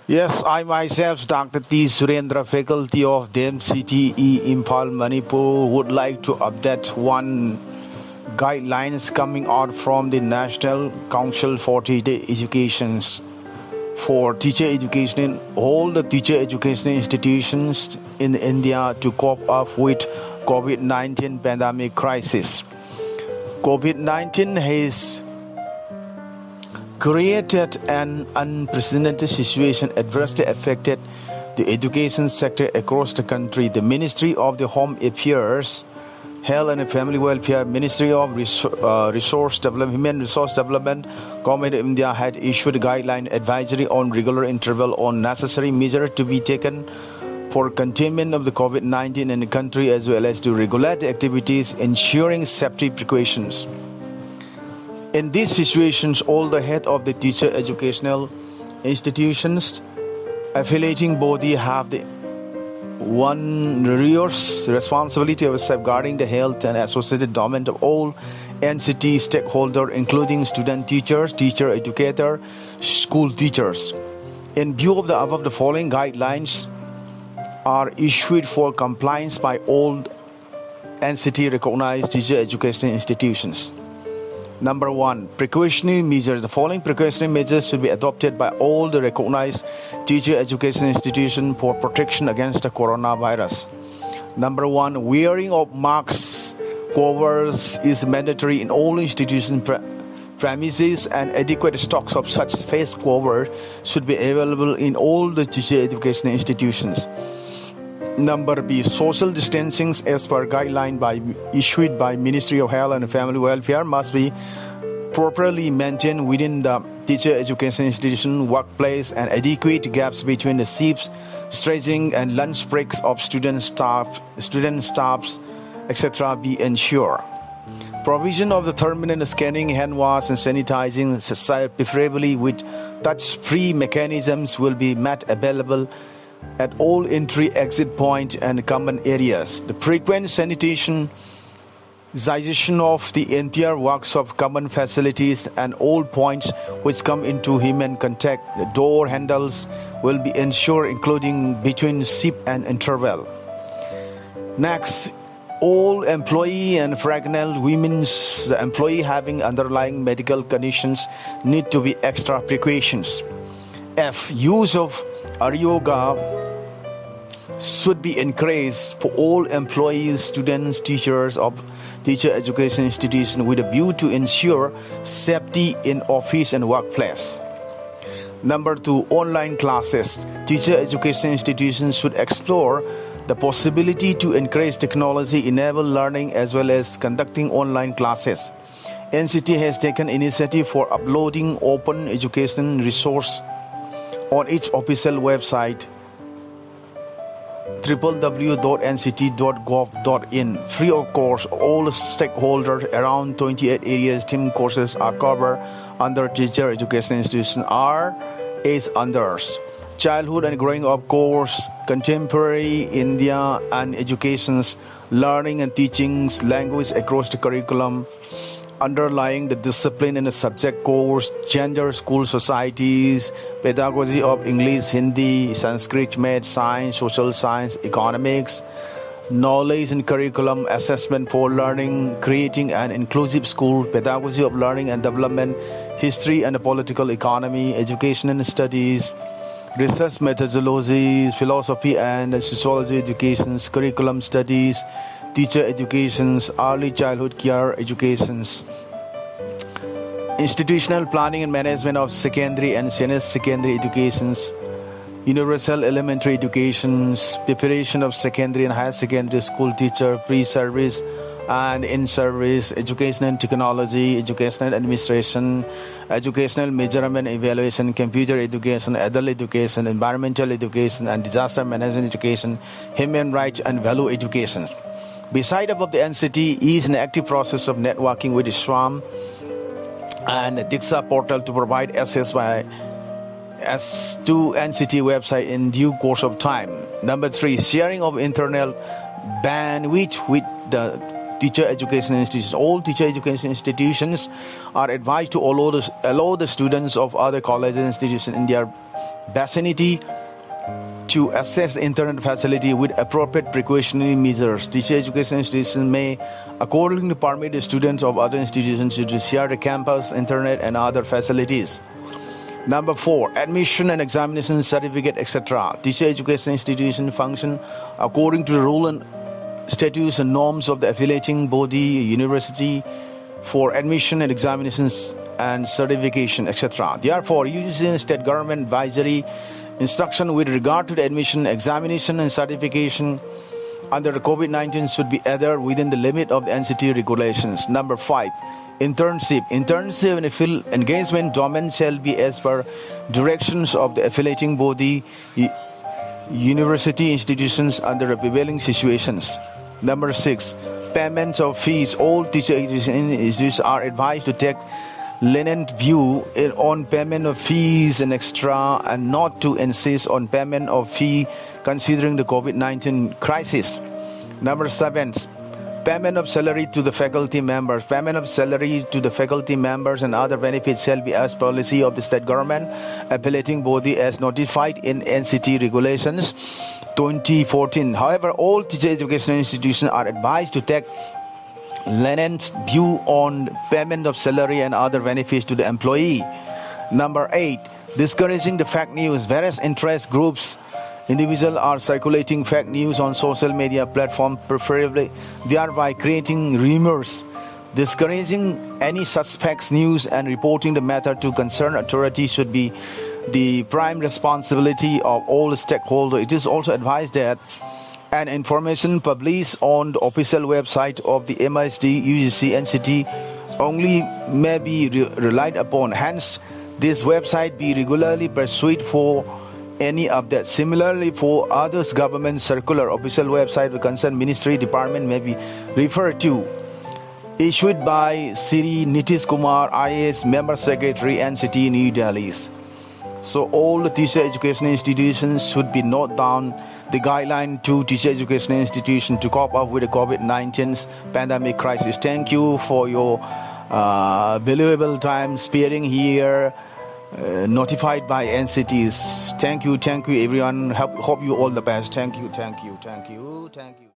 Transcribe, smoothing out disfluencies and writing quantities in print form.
Yes, I myself, Dr. T Surendra, faculty of the MCTE Impal Manipur, would like to update one guidelines coming out from the National Council for Teacher Education for teacher education in all the teacher education institutions in India to cope up with COVID-19 pandemic crisis. COVID-19 has created an unprecedented situation adversely affected the education sector across the country. The Ministry of the Home Affairs, Health and Family Welfare, Ministry of Human Resource Development, Government of India had issued a guideline advisory on regular interval on necessary measures to be taken for containment of the COVID-19 in the country, as well as to regulate activities ensuring safety precautions. In these situations, all the head of the teacher educational institutions affiliating body have the one responsibility of safeguarding the health and associated domain of all NCT stakeholders, including student teachers, teacher educator, school teachers. In view of the above, the following guidelines are issued for compliance by all NCT recognized teacher education institutions. Number 1, precautionary measures. The following precautionary measures should be adopted by all the recognized teacher education institutions for protection against the coronavirus. Number 1, wearing of masks covers is mandatory in all institution premises, and adequate stocks of such face covers should be available in all the teacher education institutions. Number B, social distancing as per guideline issued by Ministry of Health and Family Welfare must be properly maintained within the teacher education institution workplace, and adequate gaps between the shifts, stretching and lunch breaks of student staffs, etc. be ensured. Provision of the terminal scanning, hand wash and sanitizing, preferably with touch-free mechanisms, will be made available at all entry-exit points and common areas. The frequent sanitization of the entire works of common facilities and all points which come into human contact, the door handles will be ensured, including between sip and interval. Next, all employee and pregnant women, the employee having underlying medical conditions, need to be extra precautions. F, use of yoga should be encouraged for all employees, students, teachers of teacher education institutions with a view to ensure safety in office and workplace. Number 2, online classes. Teacher education institutions should explore the possibility to encourage technology-enabled learning as well as conducting online classes. NCT has taken initiative for uploading open education resource on its official website www.nct.gov.in. Free of course, all stakeholders around 28 areas team courses are covered under teacher education institution are as unders: childhood and growing up course, contemporary India and educations, learning and teachings, language across the curriculum, underlying the discipline in the subject course, gender, school societies, pedagogy of English, Hindi, Sanskrit, math, science, social science, economics, knowledge and curriculum, assessment for learning, creating an inclusive school, pedagogy of learning and development, history and political economy, education and studies, research methodologies, philosophy and sociology educations, curriculum studies, teacher educations, early childhood care educations, institutional planning and management of secondary and senior secondary educations, universal elementary educations, preparation of secondary and higher secondary school teacher, pre-service and in-service, education and technology, educational administration, educational measurement evaluation, computer education, adult education, environmental education and disaster management education, human rights and value education. Beside above, the NCT is in an active process of networking with SWAM and Diksha portal to provide access to NCT website in due course of time. Number 3, sharing of internal bandwidth with the teacher education institutions. All teacher education institutions are advised to allow the students of other colleges and institutions in their vicinity to access internet facility with appropriate precautionary measures. Teacher education institutions may accordingly permit the students of other institutions to share the campus, internet, and other facilities. Number 4, admission and examination certificate, etc. Teacher education institutions function according to the rule and statutes and norms of the affiliating body, university, for admission and examinations and certification, etc. Therefore, using state government advisory instruction with regard to the admission, examination, and certification under the COVID-19 should be adhered within the limit of the NCT regulations. Number 5, internship. Internship and field engagement domain shall be as per directions of the affiliating body, university institutions under the prevailing situations. Number 6, payments of fees. All teacher education institutions are advised to take lenient view on payment of fees and extra, and not to insist on payment of fee considering the COVID-19 crisis. Number 7, payment of salary to the faculty members. Payment of salary to the faculty members and other benefits shall be as policy of the state government affiliating body as notified in NCT regulations 2014. However, all teacher education institutions are advised to take lenient view on payment of salary and other benefits to the employee. Number 8, discouraging the fake news. Various interest groups, individuals are circulating fake news on social media platforms, preferably thereby creating rumors. Discouraging any such fake news and reporting the matter to concerned authorities should be the prime responsibility of all stakeholders. It is also advised that and information published on the official website of the MISD, UGC, NCT only may be relied upon. Hence, this website be regularly pursued for any update. Similarly, for others, government circular official website of the concerned ministry department may be referred to. Issued by Sri Nitish Kumar, IAS Member Secretary, NCT, New Delhi. So all the teacher education institutions should be note down the guideline to teacher education institutions to cope up with the COVID-19 pandemic crisis. Thank you for your valuable time sparing here, notified by NCTs. Thank you everyone. Hope you all the best. Thank you.